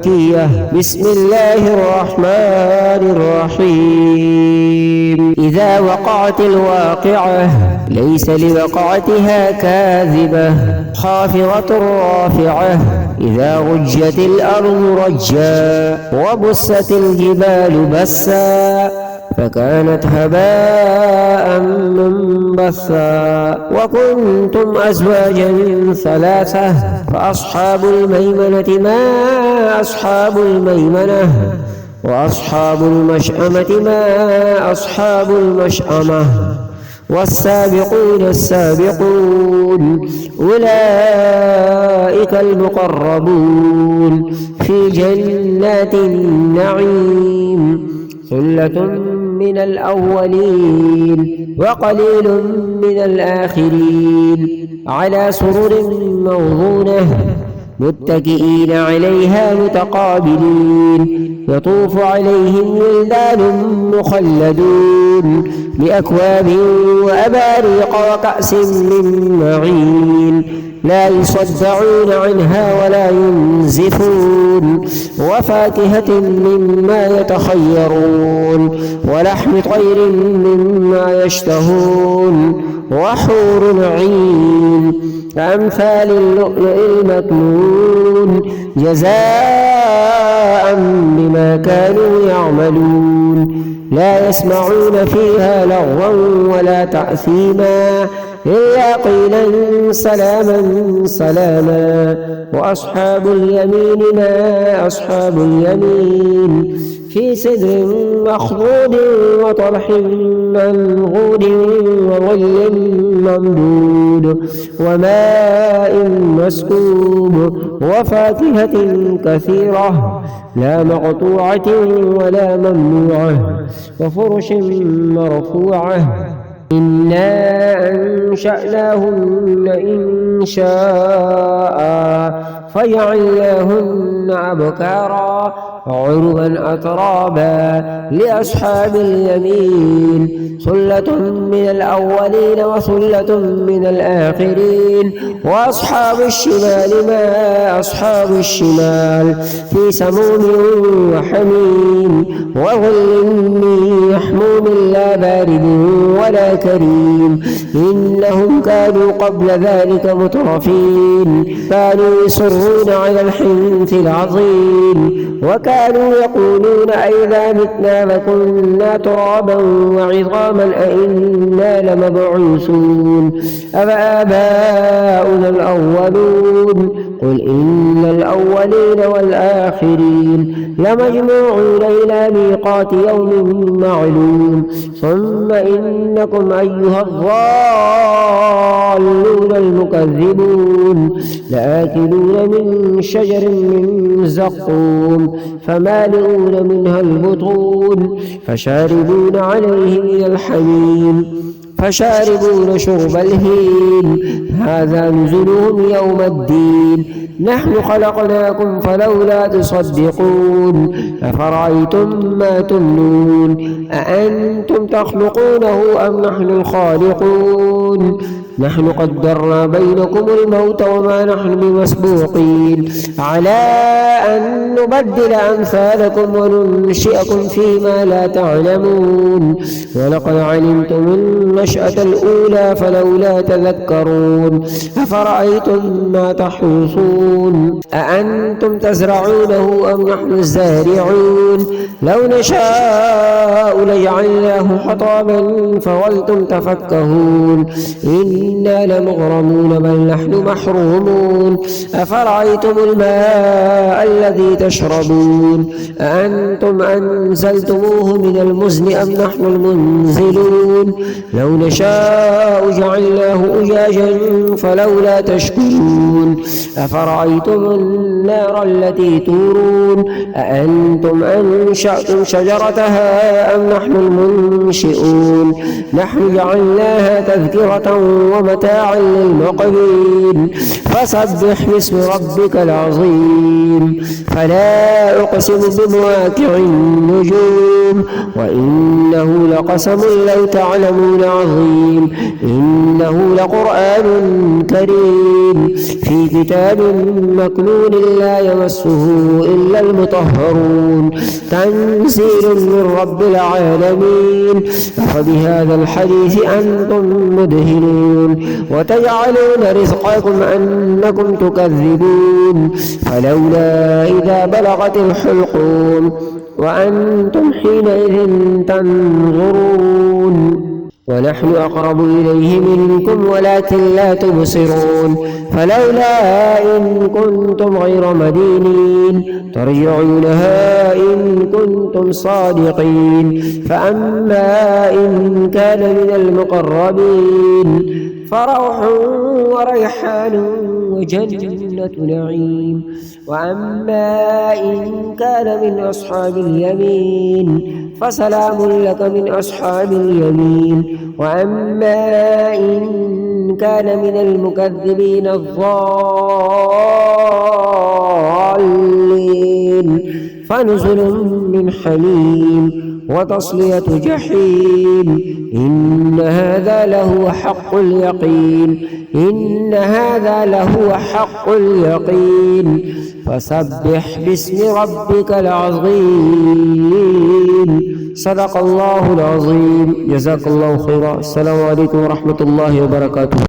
بسم الله الرحمن الرحيم. إذا وقعت الواقعة ليس لوقعتها كاذبة خافضة رافعة. إذا رجت الأرض رجا وبست الجبال بسا فكانت هباء منبثا. وكنتم أزواجا ثلاثة فأصحاب الميمنة ما أصحاب الميمنة وأصحاب المشأمة ما أصحاب المشأمة. والسابقون السابقون أولئك المقربون في جنات النعيم. ثلة من الأولين وقليل من الآخرين على سرر موضونة متكئين عليها متقابلين. يطوف عليهم ولدان مخلدون بأكواب وأباريق وكأس من معين لا يصدعون عنها ولا ينزفون. وفاكهة مما يتخيرون ولحم طير مما يشتهون. وحور عين كأمثال اللؤلؤ المكنون جزاء بما كانوا يعملون. لا يسمعون فيها لغوا ولا تأثيما إلا قيلا سلاما سلاما. وأصحاب اليمين ما أصحاب اليمين في سدر مخضود وطلح منضود وظل ممدود وماء مسكوب وفاكهة كثيرة لا مقطوعة ولا ممنوعة وفرش مرفوعة. إنا أنشأناهن إن شاء فجعلناهن أبكارا عربا أترابا لأصحاب اليمين. ثلة من الأولين وثلة من الآخرين. وأصحاب الشمال ما أصحاب الشمال في سموم وحميم وظل من يحموم لا بارد ولا كريم. إنهم كانوا قبل ذلك مترفين كانوا يصرون على الحنث العظيم وكانوا يقولون أئذا متنا وكنا ترابا وعظاما أئنا لمبعوثون أفآباؤنا الأولون قل إن الأولين والآخرين لمجموعون إلى ميقات يوم معلوم. ثم إنكم أيها الضالون المكذبون لآكلون من شجر من زقوم فمالئون منها البطون فشاربون عليه من الحميم فشاربون شرب الهيم هذا نزلهم يوم الدين. نحن خلقناكم فلولا تصدقون أفرأيتم ما تمنون أأنتم تخلقونه أم نحن الخالقون. نحن قدرنا بينكم الموت وما نحن بمسبوقين على أن نبدل أمثالكم وننشئكم فيما لا تعلمون. ولقد علمتم النشأة الأولى فلولا تذكرون أفرأيتم ما تحرثون أأنتم تزرعونه أم نحن الزارعون. لو نشاء لجعلناه حطاما فظلتم تفكهون إنا لمغرمون بل نحن محرومون. أفرأيتم الماء الذي تشربون أأنتم أنزلتموه من المزن أم نحن المنزلون. لو نشاء جعلناه أجاجا فلولا تشكرون. أفرأيتم النار التي تورون أأنتم أنشأتم شجرتها أم نحن المنشئون. نحن جعلناها تذكرة ومتاعا للمقوين فسبح باسم ربك العظيم فلا أقسم بمواقع النجوم وإنه لقسم لو تعلمون عظيم إنه لقرآن كريم في كتاب مكنون لا يمسه إلا المطهرون تنزيل من رب العالمين أفبهذا الحديث أنتم مدهنون وتجعلون رزقكم أنكم تكذبون فلولا إذا بلغت الحلقوم وأنتم حينئذ تنظرون ونحن أقرب إليه منكم ولكن لا تبصرون فلولا إن كنتم غير مدينين ترجعونها إن كنتم صادقين فأما إن كان من المقربين فروح وريحان وجنة نعيم وأما إن كان من أصحاب اليمين فسلام لك من أصحاب اليمين وأما إن كان من المكذبين الضالين فنزل من حميم وتصلية جحيم إن هذا لهو حق اليقين إن هذا لهو حق اليقين فسبح باسم ربك العظيم صدق الله العظيم جزاك الله خيرا السلام عليكم ورحمة الله وبركاته.